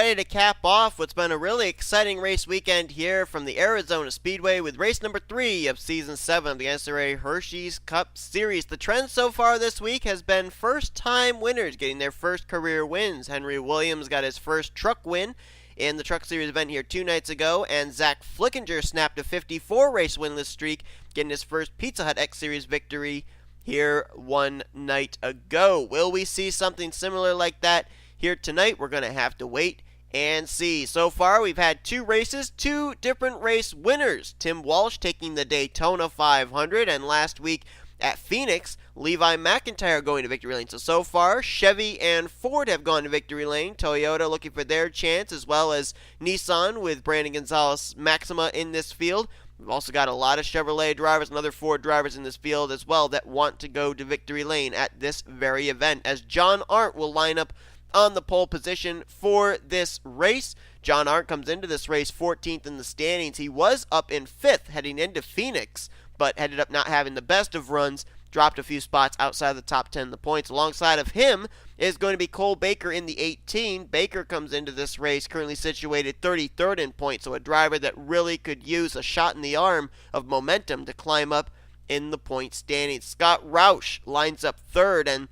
ready to cap off what's been a really exciting race weekend here from the Arizona Speedway with race number 3 of Season 7 of the NNSCRA Hersheys Cup Series. The trend so far this week has been first-time winners getting their first career wins. Henry Williams got his first truck win in the Truck Series event here 2 nights ago, and Zach Flickinger snapped a 54-race winless streak, getting his first Pizza Hut X Series victory here 1 night ago. Will we see something similar like that here tonight? We're going to have to wait and see. So far, we've had 2 races, 2 different race winners. Tim Walsh taking the Daytona 500, and last week at Phoenix, Levi McIntyre going to victory lane. So far, Chevy and Ford have gone to victory lane. Toyota looking for their chance, as well as Nissan with Brandon Gonzales Maxima in this field. We've also got a lot of Chevrolet drivers and other Ford drivers in this field as well that want to go to victory lane at this very event, as J Arndt will line up on the pole position for this race. J Arndt comes into this race 14th in the standings. He was up in 5th heading into Phoenix, but ended up not having the best of runs, dropped a few spots outside of the top 10 in the points. Alongside of him is going to be Cole Baker in the 18. Baker comes into this race currently situated 33rd in points, so a driver that really could use a shot in the arm of momentum to climb up in the point standings. Scott Roush lines up 3rd, and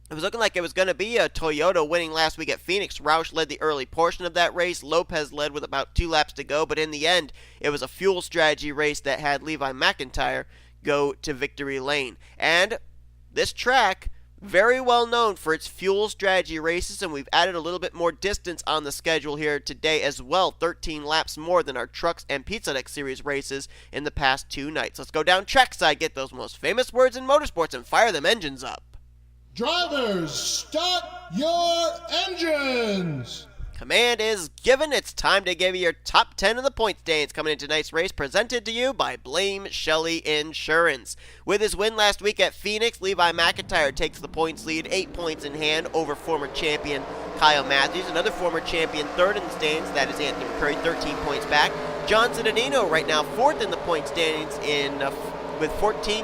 it was looking like it was going to be a Toyota winning last week at Phoenix. Roush led the early portion of that race. Lopez led with about 2 laps to go, but in the end, it was a fuel strategy race that had Levi McIntyre go to victory lane. And this track, very well known for its fuel strategy races, and we've added a little bit more distance on the schedule here today as well. 13 laps more than our Trucks and Pizza Hut Series races in the past 2 nights. Let's go down trackside, get those most famous words in motorsports, and fire them engines up. Drivers, start your engines! Command is given. It's time to give you your top 10 of the point standings coming into tonight's race, presented to you by Blame Shelley Insurance. With his win last week at Phoenix, Levi McIntyre takes the points lead, 8 points in hand over former champion K Mathews. Another former champion 3rd in the standings, that is Anthony McCurry, 13 points back. J Cittadino right now 4th in the point standings with 14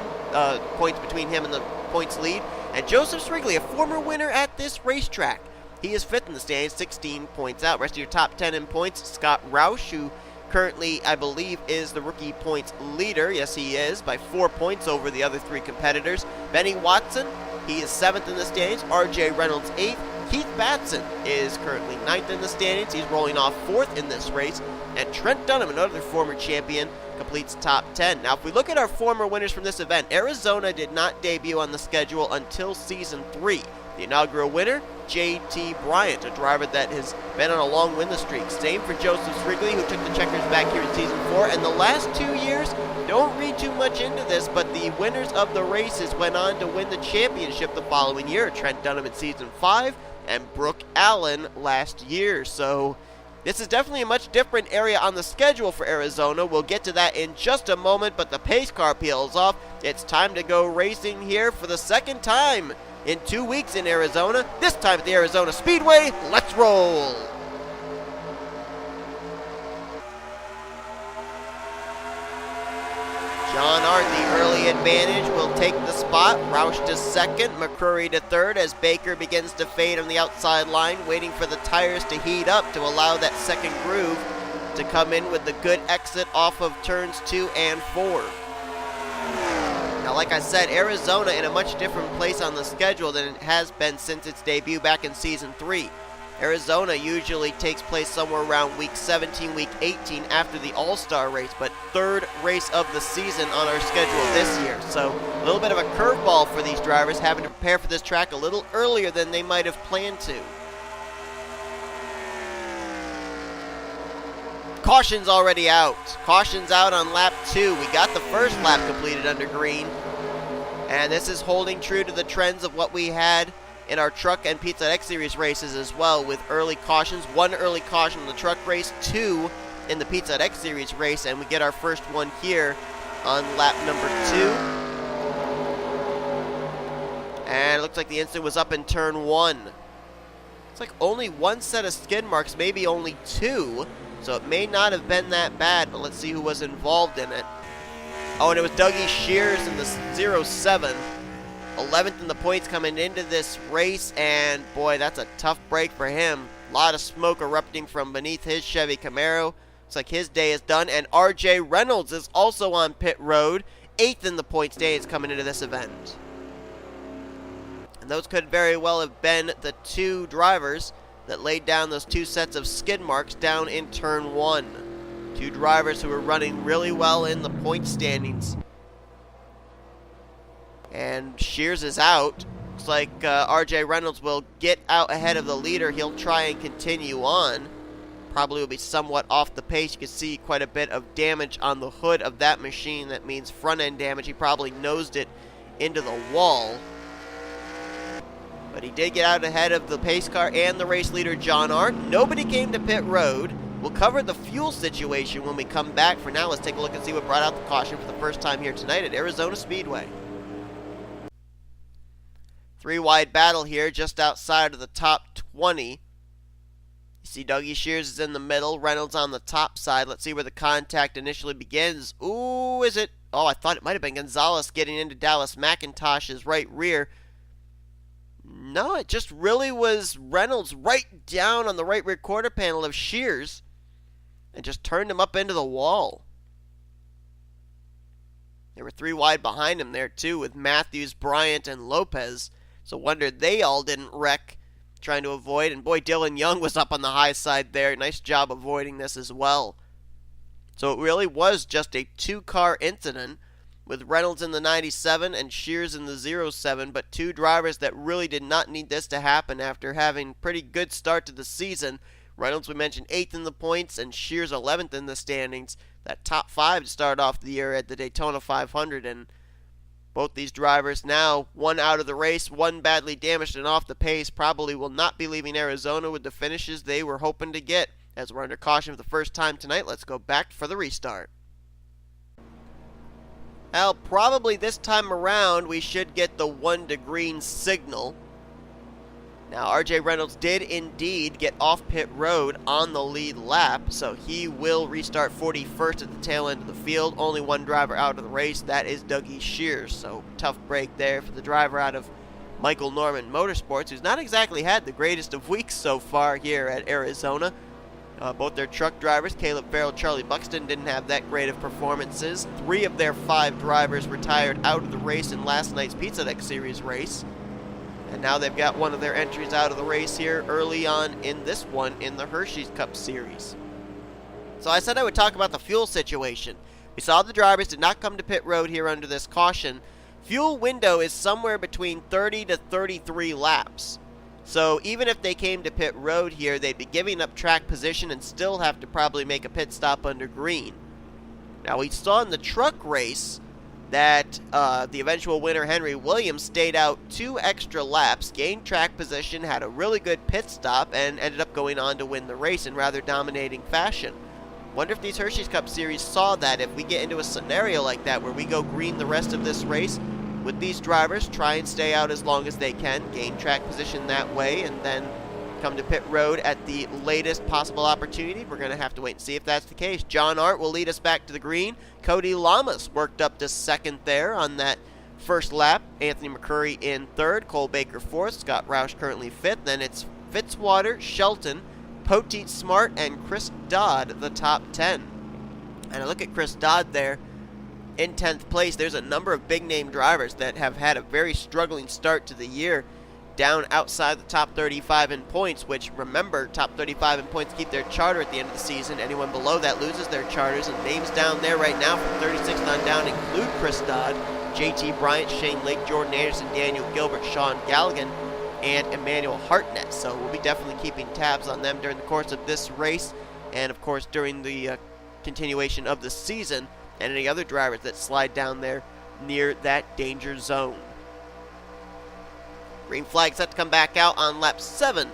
points between him and the points lead. And Joseph Srigley, a former winner at this racetrack, he is 5th in the standings, 16 points out. Rest of your top 10 in points, Scott Roush, who currently, I believe, is the rookie points leader. Yes, he is, by 4 points over the other 3 competitors. Benny Watson, he is 7th in the standings. R Reynolds, 8th. Keith Batson is currently 9th in the standings. He's rolling off 4th in this race. And Trent Dunham, another former champion, completes top 10. Now, if we look at our former winners from this event, Arizona did not debut on the schedule until Season 3. The inaugural winner, J.T. Bryant, a driver that has been on a long winless streak. Same for Joseph Srigley, who took the checkers back here in Season 4. And the last 2 years, don't read too much into this, but the winners of the races went on to win the championship the following year. Trent Dunham in Season 5 and Brooke Allen last year. So this is definitely a much different area on the schedule for Arizona. We'll get to that in just a moment, but the pace car peels off. It's time to go racing here for the 2nd time in 2 weeks in Arizona, this time at the Arizona Speedway. Let's roll! J Arndt, the early advantage, will take the spot. Roush to 2nd, McCrury to 3rd as Baker begins to fade on the outside line, waiting for the tires to heat up to allow that 2nd groove to come in with the good exit off of turns 2 and 4. Now, like I said, Arizona in a much different place on the schedule than it has been since its debut back in Season 3. Arizona usually takes place somewhere around week 17, week 18 after the All-Star race, but 3rd race of the season on our schedule this year. So a little bit of a curveball for these drivers, having to prepare for this track a little earlier than they might have planned to. Caution's already out. Caution's out on lap 2. We got the first lap completed under green. And this is holding true to the trends of what we had in our Truck and Pizza Hut X Series races as well, with early cautions. 1 early caution in the Truck race, 2 in the Pizza Hut X Series race, and we get our first one here on lap number 2. And it looks like the incident was up in turn 1. It's like only 1 set of skid marks, maybe only 2. So it may not have been that bad, but let's see who was involved in it. Oh, and it was Dougie Shears in the 07. 11th in the points coming into this race, and boy, that's a tough break for him. A lot of smoke erupting from beneath his Chevy Camaro. Looks like his day is done. And R Reynolds is also on pit road. 8th in the points standings coming into this event. And those could very well have been the two drivers that laid down those two sets of skid marks down in turn 1. Two drivers who were running really well in the point standings. And Shears is out. Looks like R Reynolds will get out ahead of the leader. He'll try and continue on. Probably will be somewhat off the pace. You can see quite a bit of damage on the hood of that machine. That means front end damage. He probably nosed it into the wall. But he did get out ahead of the pace car and the race leader, J Arndt. Nobody came to pit road. We'll cover the fuel situation when we come back. For now, let's take a look and see what brought out the caution for the first time here tonight at Arizona Speedway. 3-wide battle here just outside of the top 20. You see Dougie Shears is in the middle, Reynolds on the top side. Let's see where the contact initially begins. Ooh, is it? Oh, I thought it might have been Gonzales getting into Dallas McIntosh's right rear. No, it just really was Reynolds right down on the right rear quarter panel of Shears and just turned him up into the wall. There were 3 wide behind him there too with Mathews, Bryant, and Lopez. So wondered they all didn't wreck trying to avoid. And boy, Dylan Young was up on the high side there. Nice job avoiding this as well. So it really was just a 2-car incident with Reynolds in the 97 and Shears in the 07, but 2 drivers that really did not need this to happen after having pretty good start to the season. Reynolds, we mentioned, 8th in the points, and Shears 11th in the standings. That top 5 to start off the year at the Daytona 500, and both these drivers now, one out of the race, one badly damaged and off the pace, probably will not be leaving Arizona with the finishes they were hoping to get. As we're under caution for the first time tonight, let's go back for the restart. Well, probably this time around we should get the 1 to green signal. Now, R Reynolds did indeed get off pit road on the lead lap, so he will restart 41st at the tail end of the field. Only one driver out of the race, that is Dougie Shears. So, tough break there for the driver out of Michael Norman Motorsports, who's not exactly had the greatest of weeks so far here at Arizona. Both their truck drivers, Caleb Farrell, Charlie Buxton, didn't have that great of performances. 3 of their 5 drivers retired out of the race in last night's Pizza Deck Series race. And now they've got one of their entries out of the race here early on in this one in the Hersheys Cup Series. So I said I would talk about the fuel situation. We saw the drivers did not come to pit road here under this caution. Fuel window is somewhere between 30 to 33 laps. So even if they came to pit road here, they'd be giving up track position and still have to probably make a pit stop under green. Now we saw in the truck race that the eventual winner, Henry Williams, stayed out 2 extra laps, gained track position, had a really good pit stop, and ended up going on to win the race in rather dominating fashion. Wonder if these Hersheys Cup Series saw that if we get into a scenario like that where we go green the rest of this race, with these drivers, try and stay out as long as they can, gain track position that way, and then come to pit road at the latest possible opportunity. We're going to have to wait and see if that's the case. J Arndt will lead us back to the green. K Llamas worked up to 2nd there on that first lap. Anthony McCrury in 3rd. Cole Baker 4th. Scott Roush currently 5th. Then it's Fitzwater, Shelton, Poteet Smart, and Chris Dodd, the top 10. And I look at Chris Dodd there in 10th place. There's a number of big-name drivers that have had a very struggling start to the year, down outside the top 35 in points, which, remember, top 35 in points keep their charter at the end of the season. Anyone below that loses their charters, and names down there right now from 36 on down include Chris Dodd, J.T. Bryant, Shane Lake, Jordan Anderson, Daniel Gilbert, Sean Gallighan, and Emmanuel Hartnett. So we'll be definitely keeping tabs on them during the course of this race, and of course during the continuation of the season, and any other drivers that slide down there near that danger zone. Green flag set to come back out on lap 7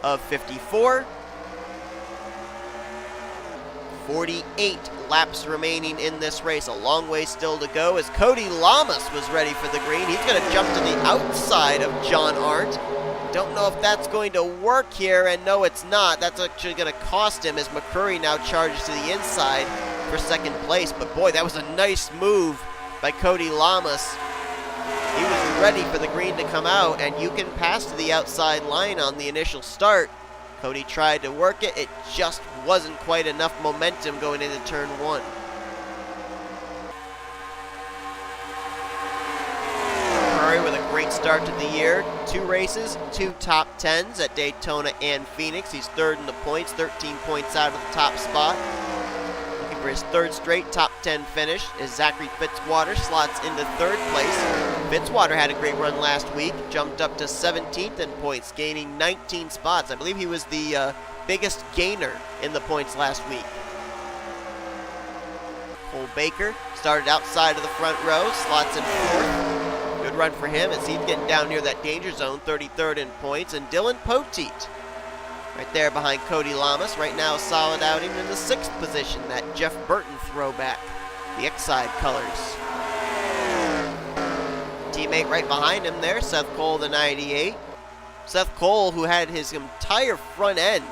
of 54. 48 laps remaining in this race. A long way still to go as K Llamas was ready for the green. He's going to jump to the outside of J Arndt. Don't know if that's going to work here, and no, it's not. That's actually going to cost him as McCrury now charges to the inside for 2nd place. But boy, that was a nice move by K Llamas. He was ready for the green to come out, and you can pass to the outside line on the initial start. Cody tried to work it. It just wasn't quite enough momentum going into turn 1. McCrury with a great start to the year. 2 races, 2 top 10s at Daytona and Phoenix. He's 3rd in the points, 13 points out of the top spot. Looking for his 3rd straight top 10 finish as Zachary Fitzwater slots into 3rd place. Fitzwater had a great run last week, jumped up to 17th in points, gaining 19 spots. I believe he was the biggest gainer in the points last week. Cole Baker started outside of the front row, slots in 4th. Good run for him as he's getting down near that danger zone, 33rd in points. And Dylan Poteet right there behind Cody Llamas. Right now a solid outing in the 6th position, that Jeff Burton throwback, the X-Side colors. Teammate right behind him there, Seth Cole, the 98. Seth Cole, who had his entire front end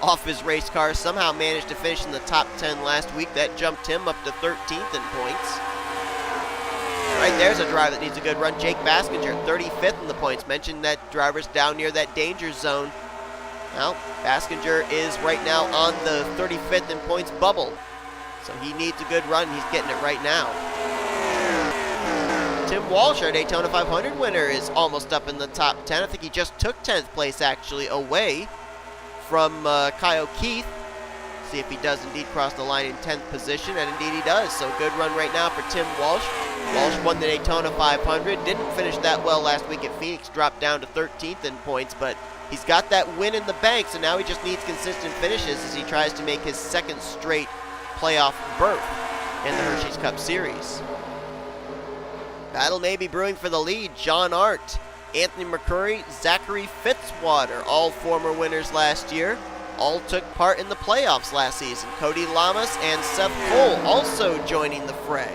off his race car, somehow managed to finish in the top 10 last week. That jumped him up to 13th in points. Right there's a driver that needs a good run. J Baskinger, 35th in the points. Mentioned that driver's down near that danger zone. Well, Baskinger is right now on the 35th in points bubble. So he needs a good run. He's getting it right now. T Walch, our Daytona 500 winner, is almost up in the top 10. I think he just took 10th place, actually, away from Kyle Keith. See if he does indeed cross the line in 10th position, and indeed he does. So good run right now for Tim Walsh. Walsh won the Daytona 500. Didn't finish that well last week at Phoenix. Dropped down to 13th in points, but he's got that win in the bank, so now he just needs consistent finishes as he tries to make his 2nd straight playoff berth in the Hersheys Cup Series. Battle may be brewing for the lead. J Arndt, Anthony McCrury, Zachary Fitzwater, all former winners last year, all took part in the playoffs last season. Cody Llamas and Seth Cole also joining the fray.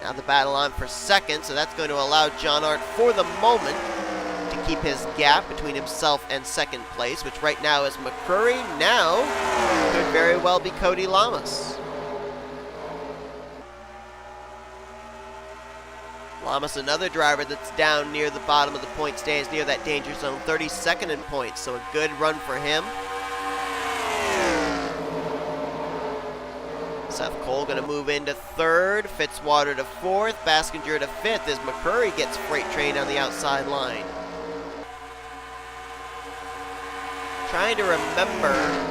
Now the battle on for 2nd, so that's going to allow J Arndt for the moment to keep his gap between himself and 2nd place, which right now is McCrury. Now could very well be Cody Llamas. Llamas, another driver that's down near the bottom of the point stands, near that danger zone, 32nd in points, so a good run for him. Seth Cole going to move into 3rd, Fitzwater to 4th, Baskinger to 5th as McCrury gets freight trained on the outside line. Trying to remember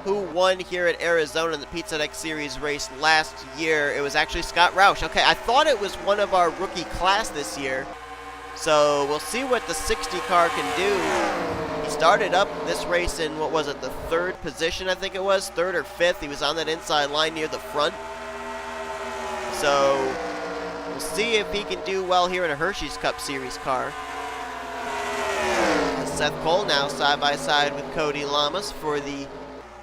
who won here at Arizona in the Pizza Deck Series race last year. It was actually Scott Roush. Okay, I thought it was one of our rookie class this year. So we'll see what the 60 car can do. He started up this race in, what was it, the 3rd position, I think it was, 3rd or 5th. He was on that inside line near the front. So we'll see if he can do well here in a Hersheys Cup Series car. Seth Cole now side by side with Cody Llamas for the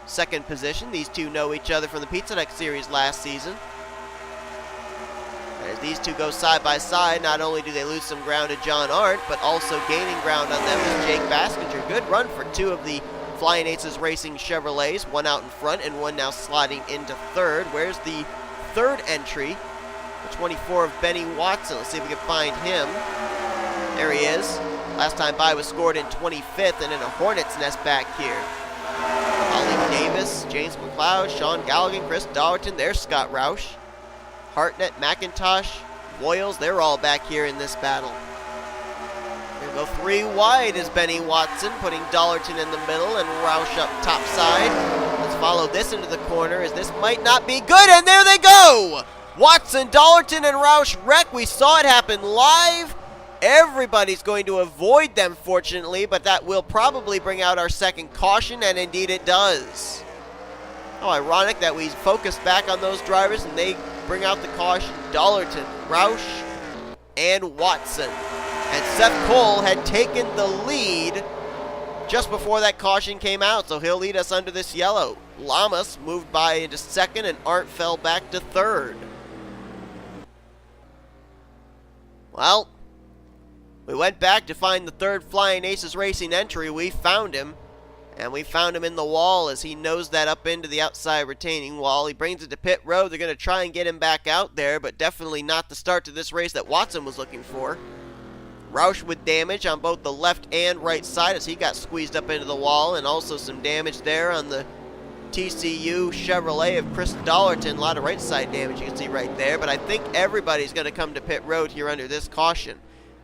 2nd position. These two know each other from the Pizza Deck Series last season. As these two go side by side, not only do they lose some ground to J Arndt, but also gaining ground on them is J Baskinger. Good run for 2 of the Flying Aces Racing Chevrolets, one out in front and one now sliding into 3rd. Where's the 3rd entry? The 24 of Benny Watson. Let's see if we can find him. There he is. Last time by was scored in 25th and in a Hornet's nest back here. Ollie Davis, James McCloud, Sean Gallighan, Chris Dollerton. There's Scott Roush. Hartnett, McIntosh, Voyles, they're all back here in this battle. Gonna go 3 wide is Benny Watson, putting Dollerton in the middle and Roush up top side. Let's follow this into the corner as this might not be good, and there they go! Watson, Dollerton, and Roush wreck. We saw it happen live. Everybody's going to avoid them, fortunately, but that will probably bring out our 2nd caution, and indeed it does. How ironic that we focus back on those drivers and they bring out the caution. Dollerton, Roush, and Watson. And Seth Cole had taken the lead just before that caution came out, so he'll lead us under this yellow. Llamas moved by into 2nd, and Arndt fell back to 3rd. Well, we went back to find the 3rd Flying Aces Racing entry. We found him. And we found him in the wall as he nosed that up into the outside retaining wall. He brings it to pit road. They're going to try and get him back out there, but definitely not the start to this race that Watson was looking for. Roush with damage on both the left and right side as he got squeezed up into the wall, and also some damage there on the TCU Chevrolet of Chris Dollerton. A lot of right side damage you can see right there, but I think everybody's going to come to pit road here under this caution.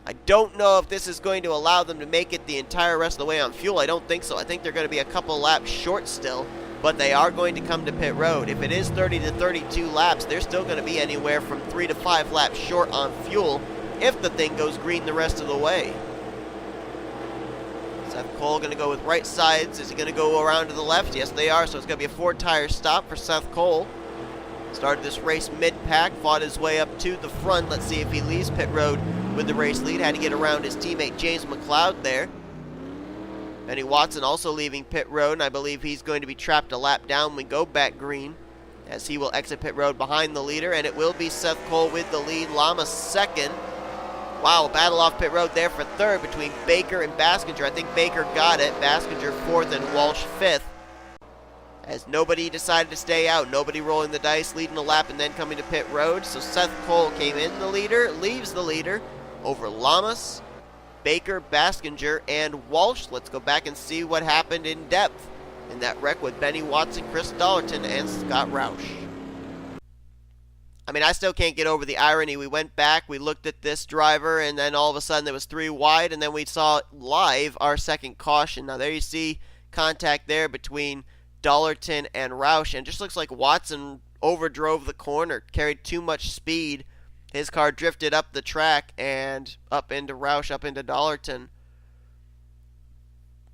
I don't know if this is going to allow them to make it the entire rest of the way on fuel. I don't think so. I think they're going to be a couple laps short still, but they are going to come to pit road. If it is 30 to 32 laps, they're still going to be anywhere from 3 to 5 laps short on fuel if the thing goes green the rest of the way. Seth Cole going to go with right sides. Is he going to go around to the left? Yes, they are, so it's going to be a 4-tire stop for Seth Cole. Started this race mid-pack, fought his way up to the front. Let's see if he leaves pit road with the race lead. Had to get around his teammate James McCloud there. Benny Watson also leaving pit road, and I believe he's going to be trapped a lap down when we go back green, as he will exit pit road behind the leader, and it will be Seth Cole with the lead. Llamas second. Wow, battle off pit road there for third between Baker and Baskinger. I think Baker got it. Baskinger fourth and Walsh fifth, as nobody decided to stay out. Nobody rolling the dice, leading the lap and then coming to pit road. So Seth Cole came in the leader, leaves the leader over Llamas, Baker, Baskinger, and Walsh. Let's go back and see what happened in depth in that wreck with Benny Watson, Chris Dollerton, and Scott Roush. I mean, I still can't get over the irony. We went back, we looked at this driver, and then all of a sudden there was 3 wide, and then we saw live our second caution. Now there you see contact there between Dollerton and Roush, and it just looks like Watson overdrove the corner, carried too much speed. His car drifted up the track and up into Roush, up into Dollerton.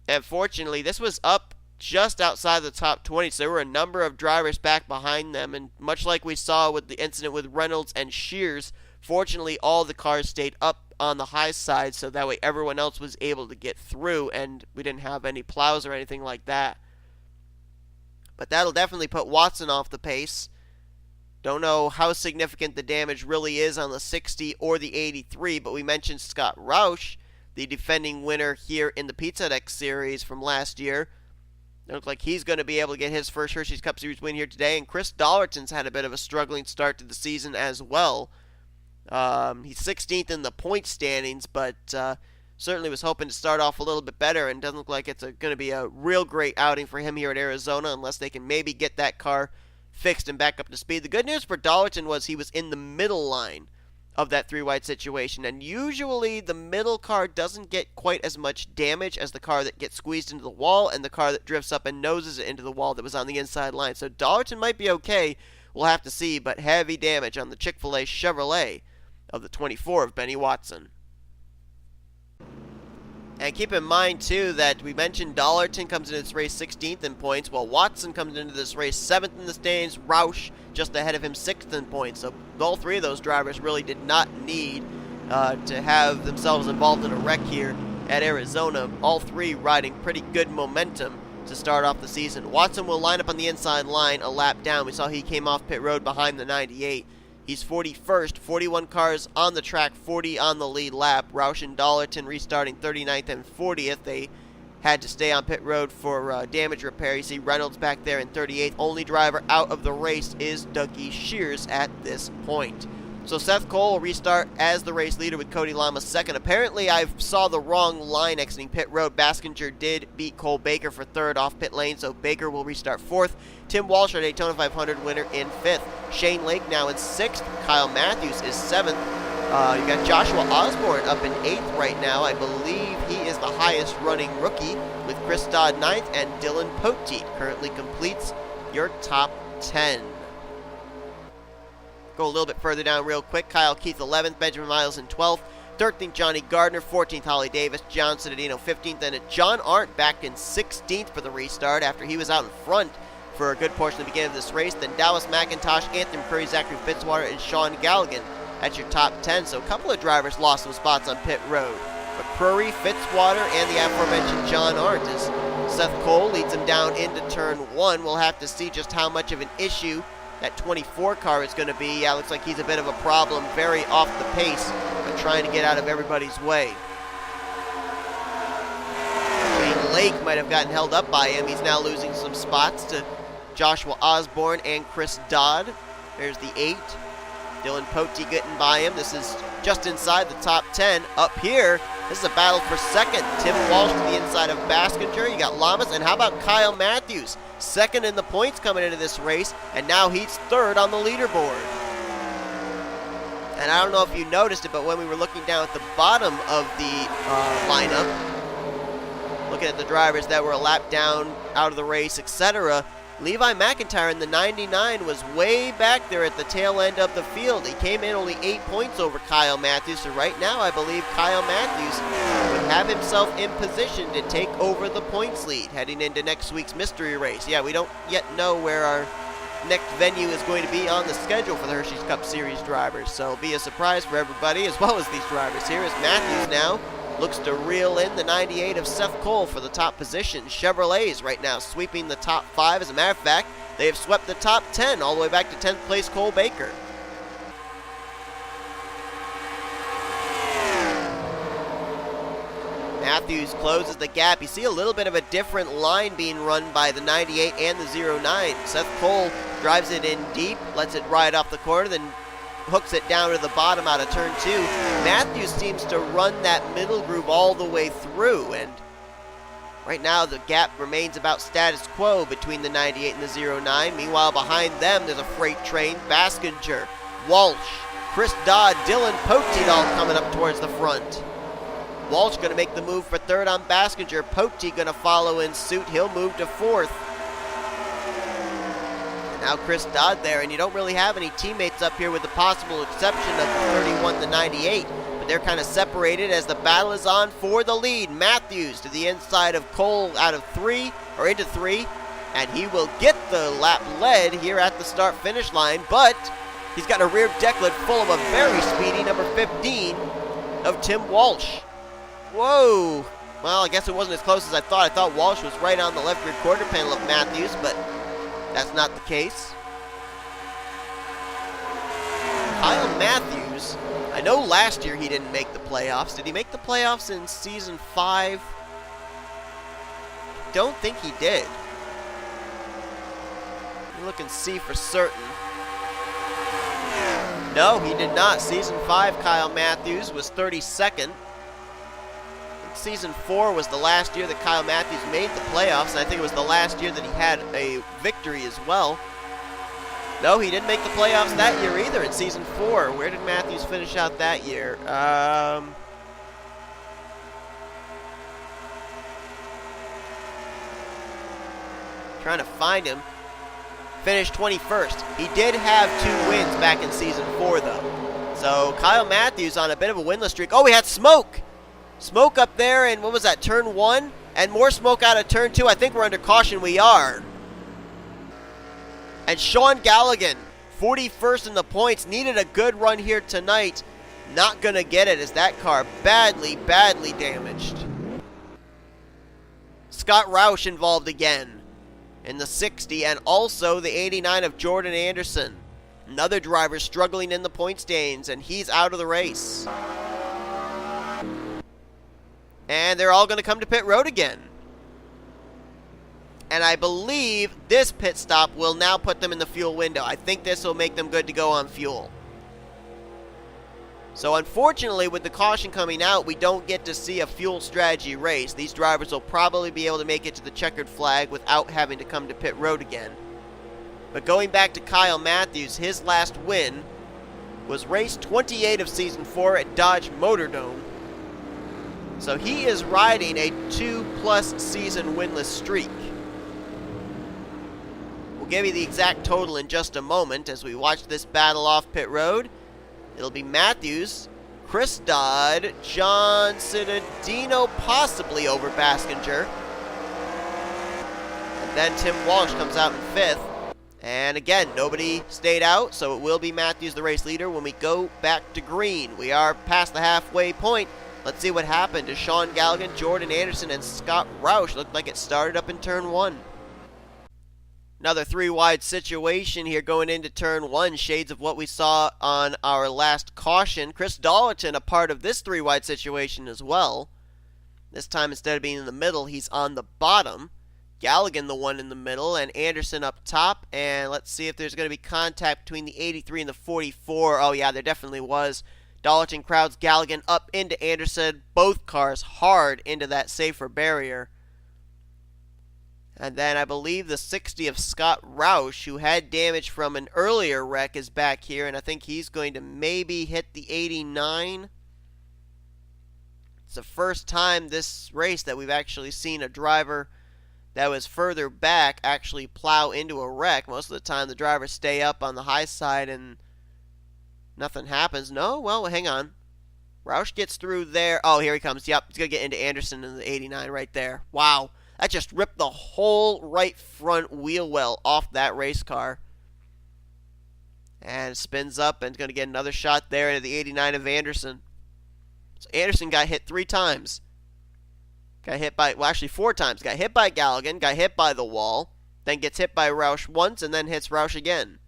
And fortunately, this was up just outside the top 20, so there were a number of drivers back behind them, and much like we saw with the incident with Reynolds and Shears, fortunately all the cars stayed up on the high side, so that way everyone else was able to get through, and we didn't have any plows or anything like that. But that'll definitely put Watson off the pace. Don't know how significant the damage really is on the 60 or the 83, but we mentioned Scott Roush, the defending winner here in the Pizza Deck Series from last year. It looks like he's going to be able to get his first Hersheys Cup Series win here today. And Chris Dollerton's had a bit of a struggling start to the season as well. He's 16th in the point standings, but certainly was hoping to start off a little bit better. And doesn't look like it's going to be a real great outing for him here at Arizona unless they can maybe get that car fixed and back up to speed. The good news for Dollerton was he was in the middle line of that 3-wide situation, and usually the middle car doesn't get quite as much damage as the car that gets squeezed into the wall and the car that drifts up and noses it into the wall that was on the inside line. So Dollerton might be okay, we'll have to see, but heavy damage on the Chick-fil-A Chevrolet of the 24 of Benny Watson. And keep in mind, too, that we mentioned Dollerton comes into this race 16th in points, while Watson comes into this race 7th in the standings. Roush just ahead of him 6th in points. So all 3 of those drivers really did not need to have themselves involved in a wreck here at Arizona. All 3 riding pretty good momentum to start off the season. Watson will line up on the inside line a lap down. We saw he came off pit road behind the 98. He's 41st, 41 cars on the track, 40 on the lead lap. Roush and Dollerton restarting 39th and 40th. They had to stay on pit road for damage repair. You see Reynolds back there in 38th. Only driver out of the race is Dougie Shears at this point. So Seth Cole will restart as the race leader with Cody Llamas second. Apparently I saw the wrong line exiting pit road. Baskinger did beat Cole Baker for third off pit lane, so Baker will restart fourth. Tim Walsh, our Daytona 500 winner, in fifth. Shane Lake now in sixth. Kyle Mathews is seventh. You got Joshua Osborne up in eighth right now. I believe he is the highest running rookie, with Chris Dodd ninth, and Dylan Poteet currently completes your top 10. Go a little bit further down real quick. Kyle Keith 11th, Benjamin Miles in 12th, 13th Johnny Gardner, 14th Holly Davis, John Cittadino 15th, and J Arndt back in 16th for the restart after he was out in front for a good portion of the beginning of this race. Then Dallas McIntosh, Anthony McCrury, Zachary Fitzwater, and Sean Gallighan at your top 10. So a couple of drivers lost some spots on pit road. McCrury, Fitzwater, and the aforementioned J Arndt as Seth Cole leads him down into turn one. We'll have to see just how much of an issue that 24 car is going to be. Yeah, looks like he's a bit of a problem, very off the pace, but trying to get out of everybody's way. Shane Lake might have gotten held up by him. He's now losing some spots to Joshua Osborne and Chris Dodd. There's the 8. Dylan Poteet getting by him. This is just inside the top 10. Up here, this is a battle for second. Tim Walsh to the inside of Baskinger. You got Llamas, and how about Kyle Mathews? Second in the points coming into this race, and now he's third on the leaderboard. And I don't know if you noticed it, but when we were looking down at the bottom of the lineup, looking at the drivers that were a lap down, out of the race, etc., Levi McIntyre in the 99 was way back there at the tail end of the field. He came in only 8 points over Kyle Mathews, so right now I believe Kyle Mathews would have himself in position to take over the points lead heading into next week's mystery race. Yeah, we don't yet know where our next venue is going to be on the schedule for the Hersheys Cup Series drivers, so it'll be a surprise for everybody as well as these drivers. Here is Mathews now. Looks to reel in the 98 of Seth Cole for the top position. Chevrolets right now sweeping the top 5. As a matter of fact, they have swept the top 10 all the way back to 10th place Cole Baker. Mathews closes the gap. You see a little bit of a different line being run by the 98 and the 09. Seth Cole drives it in deep, lets it ride off the corner, then hooks it down to the bottom out of turn 2. Mathews seems to run that middle groove all the way through, and right now the gap remains about status quo between the 98 and the 09. Meanwhile, behind them there's a freight train. Baskinger, Walsh, Chris Dodd, Dylan Poteet all coming up towards the front. Walsh going to make the move for third on Baskinger. Poteet going to follow in suit. He'll move to fourth. Now Chris Dodd there, and you don't really have any teammates up here with the possible exception of the 31 to 98, but they're kind of separated as the battle is on for the lead. Mathews to the inside of Cole out of 3, or into 3, and he will get the lap lead here at the start-finish line, but he's got a rear decklet full of a very speedy number 15 of Tim Walsh. Whoa! Well, I guess it wasn't as close as I thought. I thought Walsh was right on the left rear quarter panel of Mathews, but that's not the case. Kyle Mathews, I know last year he didn't make the playoffs. Did he make the playoffs in season 5? Don't think he did. Let me look and see for certain. No, he did not. Season 5, Kyle Mathews was 32nd. Season 4 was the last year that Kyle Mathews made the playoffs, and I think it was the last year that he had a victory as well. No, he didn't make the playoffs that year either in Season 4. Where did Mathews finish out that year? Trying to find him. Finished 21st. He did have 2 wins back in Season 4, though. So Kyle Mathews on a bit of a winless streak. Oh, we had smoke! Smoke up there, and what was that, turn 1? And more smoke out of turn 2. I think we're under caution. We are. And Sean Gallighan, 41st in the points, needed a good run here tonight. Not going to get it as that car badly, badly damaged. Scott Roush involved again in the 60, and also the 89 of Jordan Anderson. Another driver struggling in the point standings, and he's out of the race. And they're all going to come to pit road again. And I believe this pit stop will now put them in the fuel window. I think this will make them good to go on fuel. So unfortunately, with the caution coming out, we don't get to see a fuel strategy race. These drivers will probably be able to make it to the checkered flag without having to come to pit road again. But going back to Kyle Mathews, his last win was race 28 of Season 4 at Dodge Motordome. So he is riding a 2+ season winless streak. We'll give you the exact total in just a moment as we watch this battle off pit road. It'll be Mathews, Chris Dodd, J Cittadino possibly over Baskinger. And then Tim Walsh comes out in 5th. And again, nobody stayed out, so it will be Mathews the race leader when we go back to green. We are past the halfway point. Let's see what happened to Sean Gallighan, Jordan Anderson, and Scott Roush. Looked like it started up in turn 1. Another 3-wide situation here going into turn 1. Shades of what we saw on our last caution. Chris Dollerton a part of this 3-wide situation as well. This time, instead of being in the middle, he's on the bottom. Gallighan the one in the middle, and Anderson up top. And let's see if there's going to be contact between the 83 and the 44. Oh, yeah, there definitely was. Dollerton crowds Gallighan up into Anderson. Both cars hard into that safer barrier. And then I believe the 60 of Scott Roush, who had damage from an earlier wreck, is back here. And I think he's going to maybe hit the 89. It's the first time this race that we've actually seen a driver that was further back actually plow into a wreck. Most of the time the drivers stay up on the high side and nothing happens. No? Well, hang on. Roush gets through there. Oh, here he comes. Yep, he's going to get into Anderson in the 89 right there. Wow. That just ripped the whole right front wheel well off that race car. And spins up and going to get another shot there into the 89 of Anderson. So Anderson got hit 3 times. Got hit by, well, actually 4 times. Got hit by Gallighan, got hit by the wall, then gets hit by Roush once, and then hits Roush again.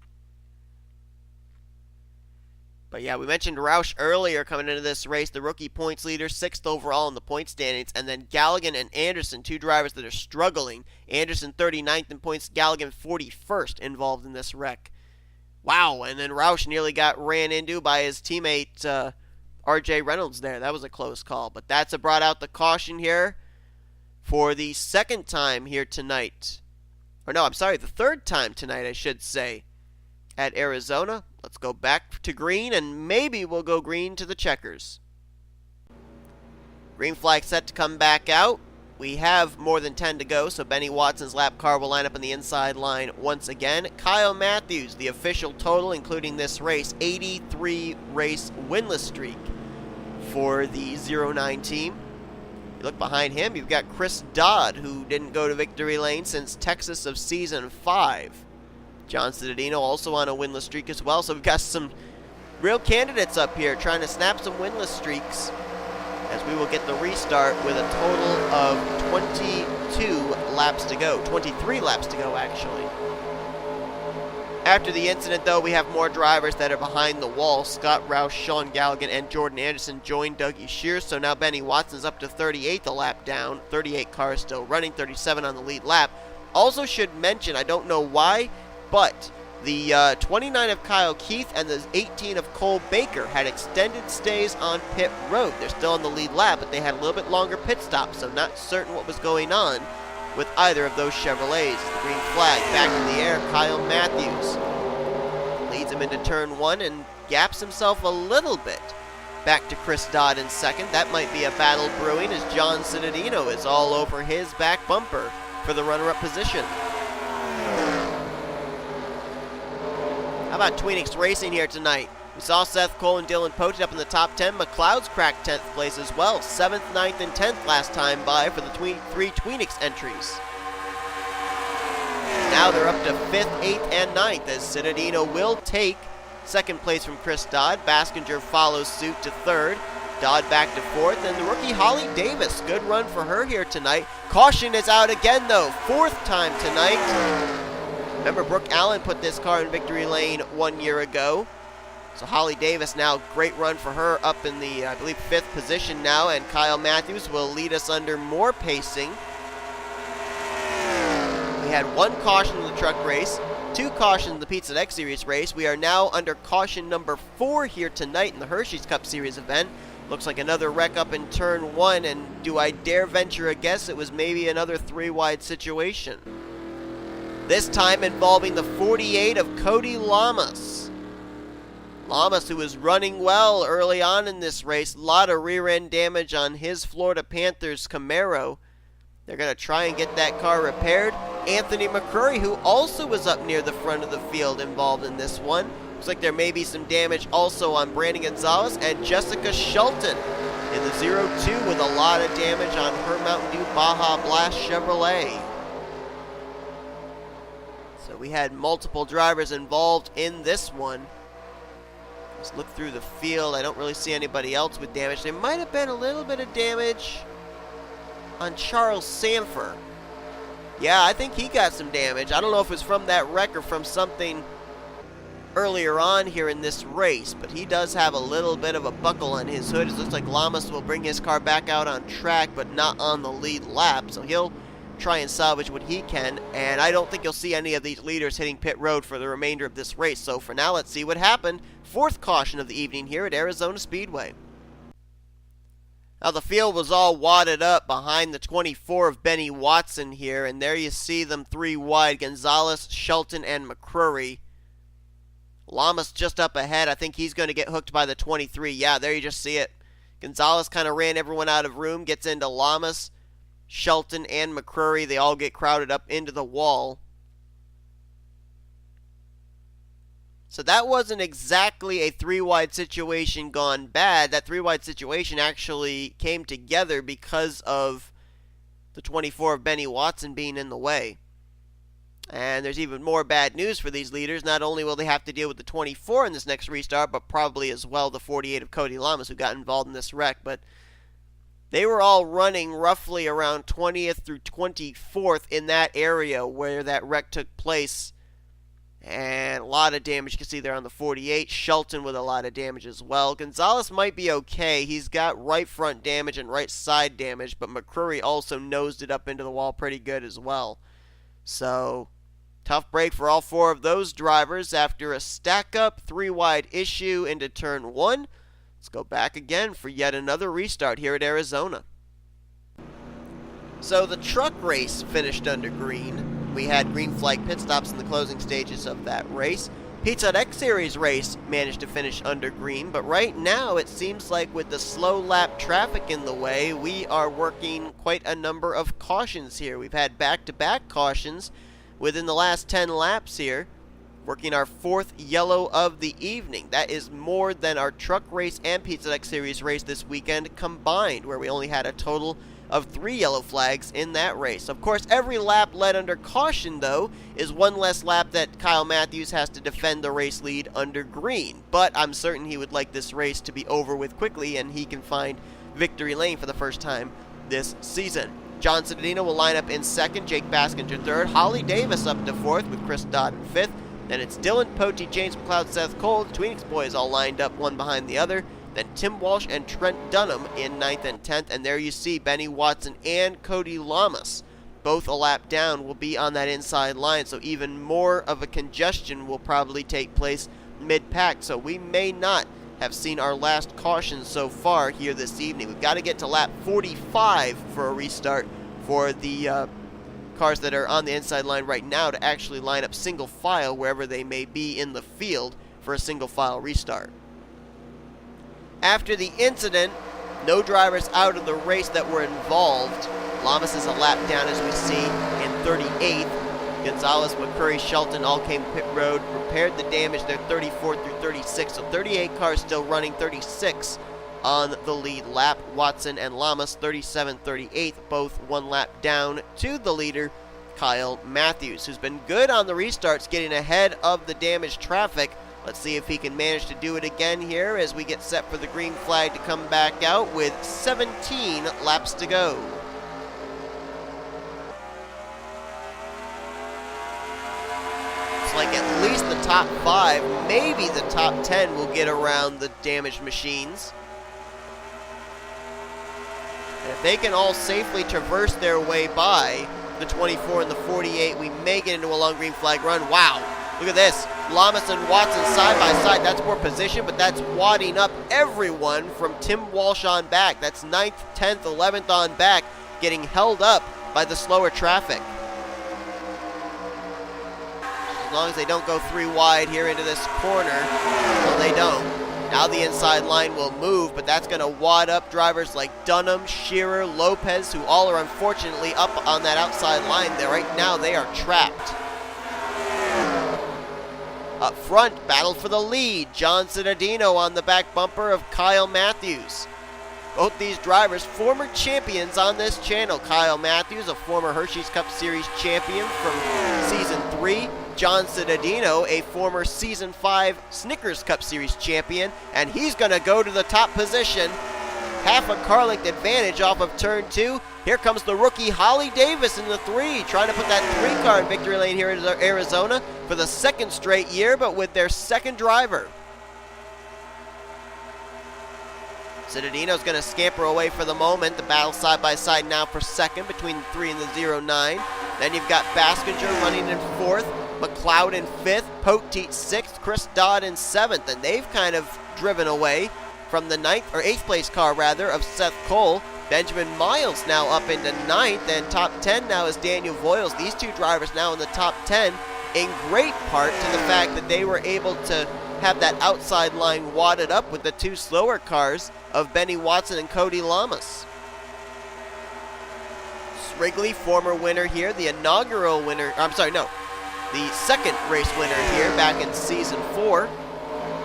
But yeah, we mentioned Roush earlier coming into this race, the rookie points leader, 6th overall in the point standings, and then Gallighan and Anderson, 2 drivers that are struggling. Anderson 39th in points, Gallighan 41st involved in this wreck. Wow, and then Roush nearly got ran into by his teammate, R Reynolds there. That was a close call, but that's brought out the caution here for the second time here tonight. Or no, I'm sorry, the third time tonight, I should say, at Arizona. Let's go back to green, and maybe we'll go green to the checkers. Green flag set to come back out. We have more than 10 to go, so Benny Watson's lap car will line up on the inside line once again. K Mathews, the official total, including this race, 83 race winless streak for the 09 team. You look behind him, you've got Chris Dodd, who didn't go to victory lane since Texas of season 5. J Cittadino also on a winless streak as well, so we've got some real candidates up here trying to snap some winless streaks, as we will get the restart with a total of 22 laps to go. 23 laps to go, actually. After the incident, though, we have more drivers that are behind the wall. Scott Roush, Sean Gallighan, and Jordan Anderson joined Dougie Shears, so now Benny Watson's up to 38th a lap down. 38 cars still running, 37 on the lead lap. Also should mention, I don't know why, but the 29 of Kyle Keith and the 18 of Cole Baker had extended stays on pit road. They're still on the lead lap, but they had a little bit longer pit stop, so not certain what was going on with either of those Chevrolets. The green flag back in the air. Kyle Mathews leads him into turn 1 and gaps himself a little bit back to Chris Dodd in second. That might be a battle brewing, as J Cittadino is all over his back bumper for the runner-up position. How about Tweenix Racing here tonight? We saw Seth Cole and Dylan Poteet up in the top 10. McCloud's cracked 10th place as well. 7th, 9th, and 10th last time by for the 3 Tweenix entries. Now they're up to 5th, 8th, and 9th, as Cittadino will take 2nd place from Chris Dodd. Baskinger follows suit to 3rd. Dodd back to 4th, and the rookie Holly Davis. Good run for her here tonight. Caution is out again, though. 4th time tonight. Remember, Brooke Allen put this car in victory lane 1 year ago. So Holly Davis now, great run for her, up in the, I believe, 5th position now. And Kyle Mathews will lead us under more pacing. We had 1 caution in the truck race, 2 cautions in the Pizza X Series race. We are now under caution number 4 here tonight in the Hersheys Cup Series event. Looks like another wreck up in turn 1, and do I dare venture a guess it was maybe another 3-wide situation. This time involving the 48 of Cody Llamas. Llamas, who was running well early on in this race. A lot of rear-end damage on his Florida Panthers Camaro. They're going to try and get that car repaired. Anthony McCrury, who also was up near the front of the field, involved in this one. Looks like there may be some damage also on B Gonzales and Jessica Shelton in the 0-2 with a lot of damage on her Mountain Dew Baja Blast Chevrolet. So we had multiple drivers involved in this one. Let's look through the field. I don't really see anybody else with damage. There might have been a little bit of damage on Charles Sandfer. Yeah, I think he got some damage. I don't know if it was from that wreck or from something earlier on here in this race, but he does have a little bit of a buckle on his hood. It looks like Llamas will bring his car back out on track, but not on the lead lap, so he'll try and salvage what he can, and I don't think you'll see any of these leaders hitting pit road for the remainder of this race. So for now, let's see what happened. Fourth caution of the evening here at Arizona Speedway. Now the field was all wadded up behind the 24 of Benny Watson here, and there you see them three wide, Gonzales, Shelton, and McCrury. Llamas just up ahead. I think he's going to get hooked by the 23. Yeah, there you just see it. Gonzales kind of ran everyone out of room, gets into Llamas, Shelton, and McCrury. They all get crowded up into the wall. So that wasn't exactly a three-wide situation gone bad. That three-wide situation actually came together because of the 24 of Benny Watson being in the way. And there's even more bad news for these leaders. Not only will they have to deal with the 24 in this next restart, but probably as well the 48 of Cody Llamas, who got involved in this wreck. But they were all running roughly around 20th through 24th in that area where that wreck took place. And a lot of damage you can see there on the 48. Shelton with a lot of damage as well. Gonzales might be okay. He's got right front damage and right side damage, but McCrury also nosed it up into the wall pretty good as well. So, tough break for all four of those drivers after a stack-up three-wide issue into turn one. Let's go back again for yet another restart here at Arizona. So the truck race finished under green. We had green flag pit stops in the closing stages of that race. Pizza Hut X Series race managed to finish under green, but right now it seems like with the slow lap traffic in the way, we are working quite a number of cautions here. We've had back-to-back cautions within the last 10 laps here, working our fourth yellow of the evening. That is more than our truck race and Pizza Hut X Series race this weekend combined, where we only had a total of 3 yellow flags in that race. Of course, every lap led under caution, though, is one less lap that Kyle Mathews has to defend the race lead under green. But I'm certain he would like this race to be over with quickly, and he can find victory lane for the first time this season. J Cittadino will line up in second, J Baskinger third, Holly Davis up to fourth with Chris Dodd in fifth. Then it's D Poteet, James McCloud, Seth Cole, the Tweenix boys all lined up one behind the other. Then T Walch and Trent Dunham in 9th and 10th. And there you see Benny Watson and Cody Llamas, both a lap down, will be on that inside line. So even more of a congestion will probably take place mid-pack. So we may not have seen our last caution so far here this evening. We've got to get to lap 45 for a restart for the cars that are on the inside line right now to actually line up single file wherever they may be in the field for a single file restart. After the incident, no drivers out of the race that were involved. Llamas is a lap down, as we see, in 38th. Gonzales, McCrury, Shelton all came pit road, repaired the damage. They're 34 through 36, so 38 cars still running, 36 on the lead lap. Watson and Llamas, 37, 38, both one lap down to the leader, Kyle Mathews, who's been good on the restarts, getting ahead of the damaged traffic. Let's see if he can manage to do it again here as we get set for the green flag to come back out with 17 laps to go. Looks like at least the top 5, maybe the top 10 will get around the damaged machines. And if they can all safely traverse their way by the 24 and the 48, we may get into a long green flag run. Wow, look at this. Llamas and Watson side by side. That's more position, but that's wadding up everyone from T Walch on back. That's 9th, 10th, 11th on back, getting held up by the slower traffic. As long as they don't go 3 wide here into this corner. Well, they don't. Now the inside line will move, but that's going to wad up drivers like Dunham, Shearer, Lopez, who all are unfortunately up on that outside line there. Right now they are trapped. Up front, battle for the lead. J Cittadino on the back bumper of Kyle Mathews. Both these drivers, former champions on this channel. Kyle Mathews, a former Hersheys Cup Series champion from Season 3. J Cittadino, a former Season 5 Snickers Cup Series champion. And he's going to go to the top position. Half a car length advantage off of turn 2. Here comes the rookie Holly Davis in the 3, trying to put that 3-car in victory lane here in Arizona for the second straight year, but with their second driver. Cittadino's going to scamper away for the moment. The battle side by side now for second between the 3 and the 09. Then you've got Baskinger running in fourth, McCloud in fifth, Poteet sixth, Chris Dodd in seventh, and they've kind of driven away from the eighth place car of Seth Cole. Benjamin Miles now up into ninth, and top 10 now is Daniel Voyles. These two drivers now in the top 10, in great part to the fact that they were able to have that outside line wadded up with the two slower cars of Benny Watson and Cody Llamas. Wrigley, former winner here, the inaugural winner, the second race winner here back in season 4.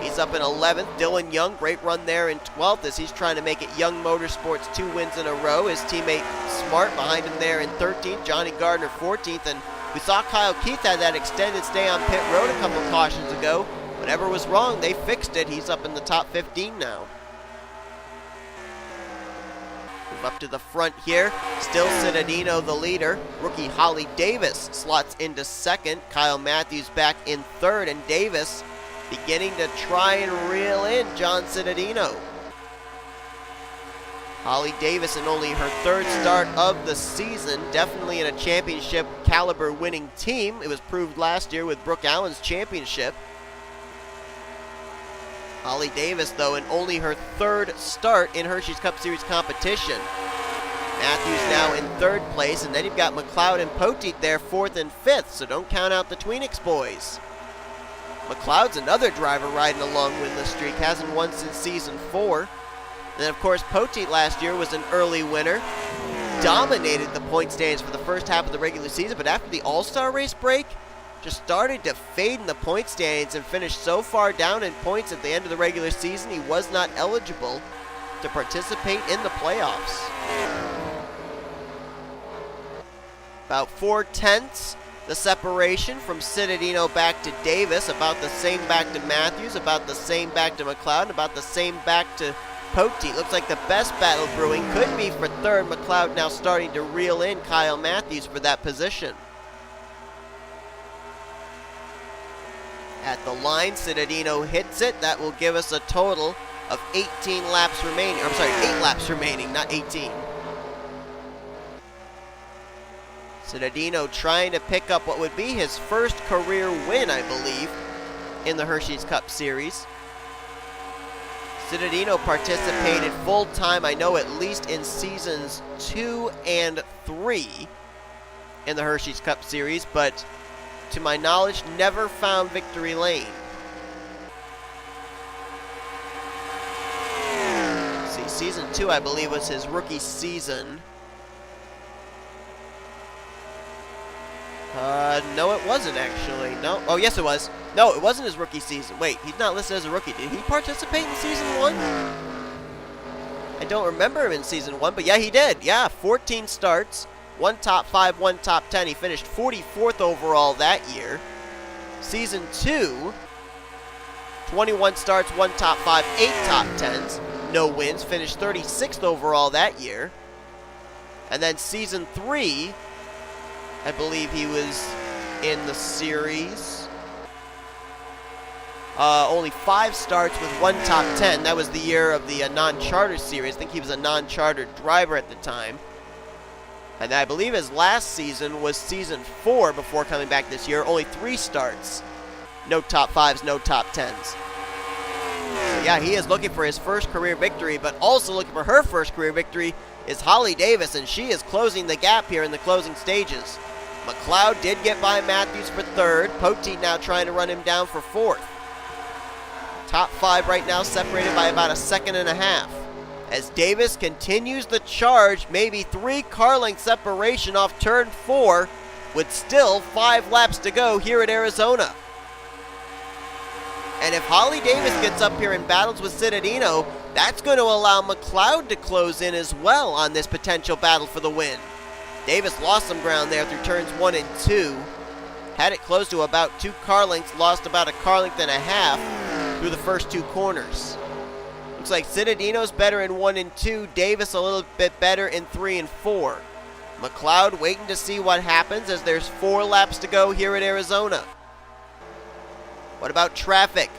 He's up in 11th. Dylan Young, great run there in 12th as he's trying to make it Young Motorsports 2 wins in a row. His teammate Smart behind him there in 13th. Johnny Gardner 14th, and we saw Kyle Keith had that extended stay on pit road a couple cautions ago. Whatever was wrong, they fixed it. He's up in the top 15 now. Move up to the front here. Still Cittadino the leader. Rookie Holly Davis slots into second. Kyle Mathews back in third, and Davis beginning to try and reel in John Cittadino. Holly Davis in only her third start of the season, definitely in a championship caliber winning team. It was proved last year with Brooke Allen's championship. Holly Davis, though, in only her third start in Hersheys Cup Series competition. Mathews now in third place, and then you've got McCloud and Poteet there, fourth and fifth, so don't count out the Tweenix boys. McCloud's another driver riding along with the streak, hasn't won since season 4. And then, of course, Poteet last year was an early winner, dominated the point standings for the first half of the regular season, but after the All-Star race break, just started to fade in the point standings and finished so far down in points at the end of the regular season, he was not eligible to participate in the playoffs. About 4/10 the separation from Cittadino back to Davis, about the same back to Mathews, about the same back to McCloud, and about the same back to Poteet. Looks like the best battle brewing could be for third. McCloud now starting to reel in Kyle Mathews for that position. At the line, Cittadino hits it. That will give us a total of 18 laps remaining. 8 laps remaining, not 18. Cittadino trying to pick up what would be his first career win, I believe, in the Hersheys Cup Series. Cittadino participated full-time, I know, at least in seasons 2 and 3 in the Hersheys Cup Series, but to my knowledge, never found victory lane. See, season 2, I believe, was his rookie season. No, it wasn't actually. No. Oh, yes, it was. No, it wasn't his rookie season. Wait, he's not listed as a rookie. Did he participate in season 1? I don't remember him in season 1, but yeah, he did. Yeah, 14 starts, 1 top 5, 1 top 10. He finished 44th overall that year. Season 2, 21 starts, 1 top 5, 8 top 10s. No wins, finished 36th overall that year. And then season 3, I believe he was in the series. Only 5 starts with 1 top 10. That was the year of the non-charter series. I think he was a non-chartered driver at the time. And I believe his last season was season 4 before coming back this year. Only 3 starts. No top 5s, no top 10s. So yeah, he is looking for his first career victory, but also looking for her first career victory is Holly Davis, and she is closing the gap here in the closing stages. McCloud did get by Mathews for third. Poteet now trying to run him down for fourth. Top 5 right now separated by about a second and a half. As Davis continues the charge, maybe 3 car length separation off turn 4, with still 5 laps to go here at Arizona. And if Holly Davis gets up here and battles with Cittadino, that's going to allow McCloud to close in as well on this potential battle for the win. Davis lost some ground there through turns 1 and 2. Had it close to about 2 car lengths, lost about a car length and a half through the first 2 corners. Looks like Cittadino's better in 1 and 2, Davis a little bit better in 3 and 4. McCloud waiting to see what happens as there's 4 laps to go here at Arizona. What about traffic?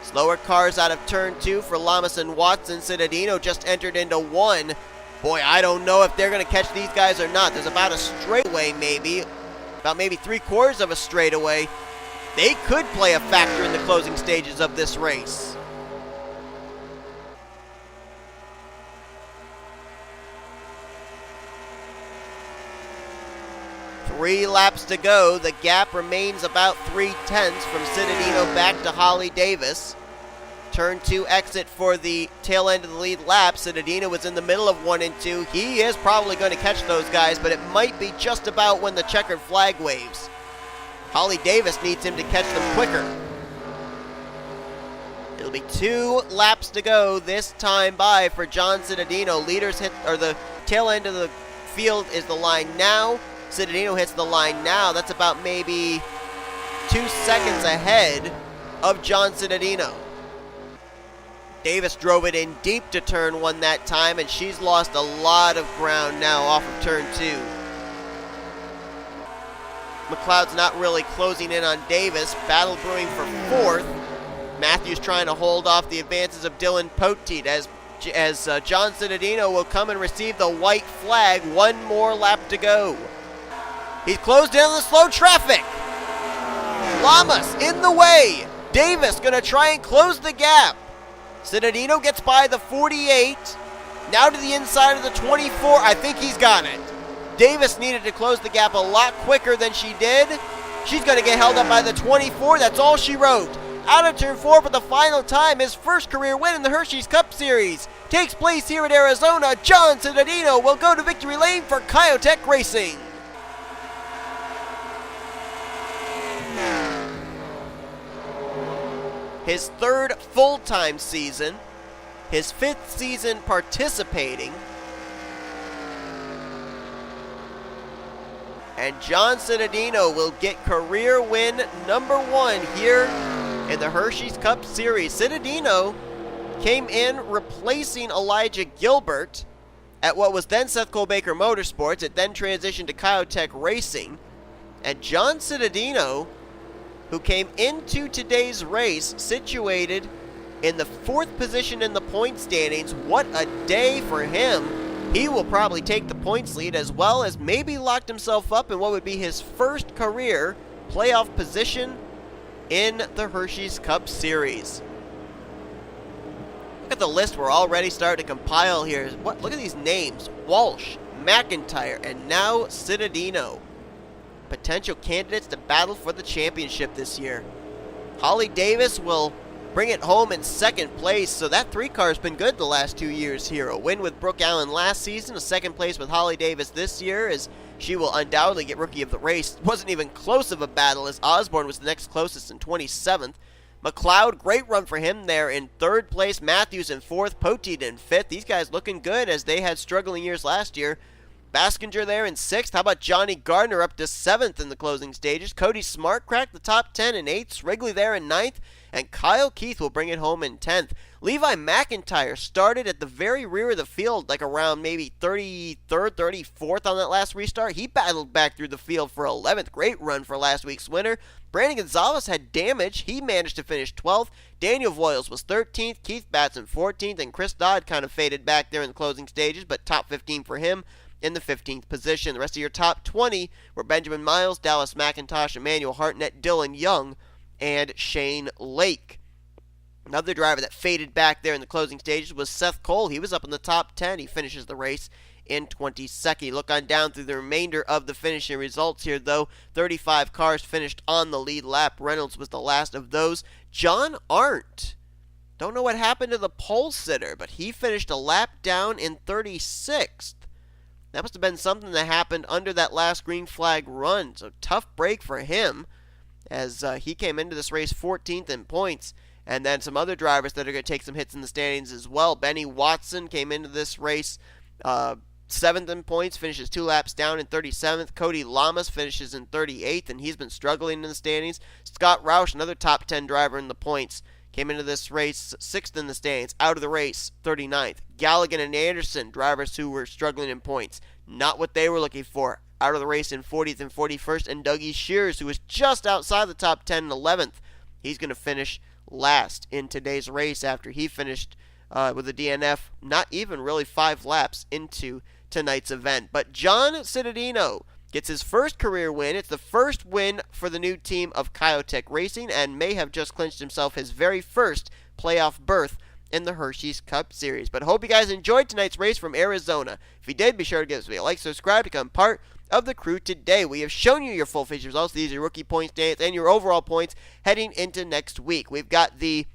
Slower cars out of turn 2 for Llamas and Watson. Cittadino just entered into 1. Boy, I don't know if they're going to catch these guys or not. There's about a straightaway maybe. About maybe 3/4 of a straightaway. They could play a factor in the closing stages of this race. Three laps to go. The gap remains about 3/10 from Cittadino back to Holly Davis. Turn 2 exit for the tail end of the lead lap. Cittadino was in the middle of 1 and 2. He is probably going to catch those guys, but it might be just about when the checkered flag waves. Holly Davis needs him to catch them quicker. It'll be 2 laps to go this time by for John Cittadino. Leaders hit, or the tail end of the field is the line now. Cittadino hits the line now. That's about maybe 2 seconds ahead of John Cittadino. Davis drove it in deep to turn 1 that time, and she's lost a lot of ground now off of turn 2. McCloud's not really closing in on Davis. Battle brewing for 4th. Mathews trying to hold off the advances of D Poteet as John Cittadino will come and receive the white flag. 1 more lap to go. He's closed in on the slow traffic. Llamas in the way. Davis going to try and close the gap. Cittadino gets by the 48. Now to the inside of the 24. I think he's got it. Davis needed to close the gap a lot quicker than she did. She's going to get held up by the 24. That's all she wrote. Out of turn 4 for the final time. His first career win in the Hersheys Cup Series takes place here at Arizona. John Cittadino will go to victory lane for Kyotech Racing. His 3rd full-time season, his 5th season participating, and John Cittadino will get career win number 1 here in the Hersheys Cup Series. Cittadino came in replacing Elijah Gilbert at what was then Seth Cole Baker Motorsports. It then transitioned to Kyotech Racing, and John Cittadino, who came into today's race situated in the 4th position in the point standings. What a day for him. He will probably take the points lead, as well as maybe locked himself up in what would be his first career playoff position in the Hersheys Cup Series. Look at the list we're already starting to compile here. Look at these names. Walsh, McIntyre, and now Cittadino. Potential candidates to battle for the championship this year. Holly Davis will bring it home in 2nd place, so that 3 car's been good the last 2 years here. A win with Brooke Allen last season, a 2nd place with Holly Davis this year, as she will undoubtedly get Rookie of the Race. Wasn't even close of a battle, as Osborne was the next closest in 27th. McCloud, great run for him there in 3rd place. Mathews in 4th, Poteet in 5th. These guys looking good as they had struggling years last year. Baskinger there in 6th. How about Johnny Gardner up to 7th in the closing stages? Cody Smart cracked the top 10 in 8th. Wrigley there in 9th. And Kyle Keith will bring it home in 10th. Levi McIntyre started at the very rear of the field, like around maybe 33rd, 34th on that last restart. He battled back through the field for 11th. Great run for last week's winner. Brandon Gonzales had damage. He managed to finish 12th. Daniel Voyles was 13th. Keith Batson 14th. And Chris Dodd kind of faded back there in the closing stages, but top 15 for him in the 15th position. The rest of your top 20 were Benjamin Miles, Dallas McIntosh, Emmanuel Hartnett, Dylan Young, and Shane Lake. Another driver that faded back there in the closing stages was Seth Cole. He was up in the top 10. He finishes the race in 22nd. Look on down through the remainder of the finishing results here, though. 35 cars finished on the lead lap. Reynolds was the last of those. J Arndt. Don't know what happened to the pole sitter, but he finished a lap down in 36th. That must have been something that happened under that last green flag run. So tough break for him as he came into this race 14th in points. And then some other drivers that are going to take some hits in the standings as well. Benny Watson came into this race 7th in points, finishes 2 laps down in 37th. Cody Llamas finishes in 38th, and he's been struggling in the standings. Scott Roush, another top 10 driver in the points, came into this race 6th in the standings, out of the race 39th. Gallighan and Anderson, drivers who were struggling in points, not what they were looking for, out of the race in 40th and 41st. And D Shears, who was just outside the top 10 in 11th, he's going to finish last in today's race after he finished with a DNF not even really 5 laps into tonight's event. But J Cittadino gets his first career win. It's the first win for the new team of Kyotech Racing and may have just clinched himself his very first playoff berth in the Hersheys Cup Series. But hope you guys enjoyed tonight's race from Arizona. If you did, be sure to give us a like, subscribe, become part of the crew today. We have shown you your full feature results. These are your rookie points standings and your overall points heading into next week. We've got the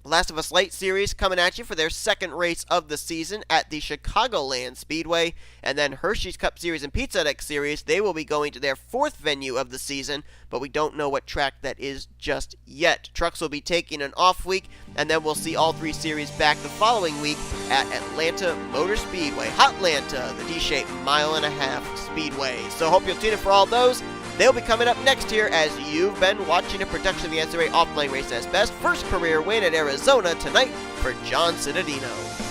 Last of Us Light Series coming at you for their second race of the season at the Chicagoland Speedway. And then Hersheys Cup Series and Pizza Deck Series, they will be going to their 4th venue of the season, but we don't know what track that is just yet. Trucks will be taking an off week, and then we'll see all 3 series back the following week at Atlanta Motor Speedway. Hotlanta, the D-shaped 1.5 mile speedway. So hope you'll tune in for all those. They'll be coming up next year as you've been watching a production of the NCRA Off-Playing Race as Best. First career win at Arizona tonight for J Cittadino.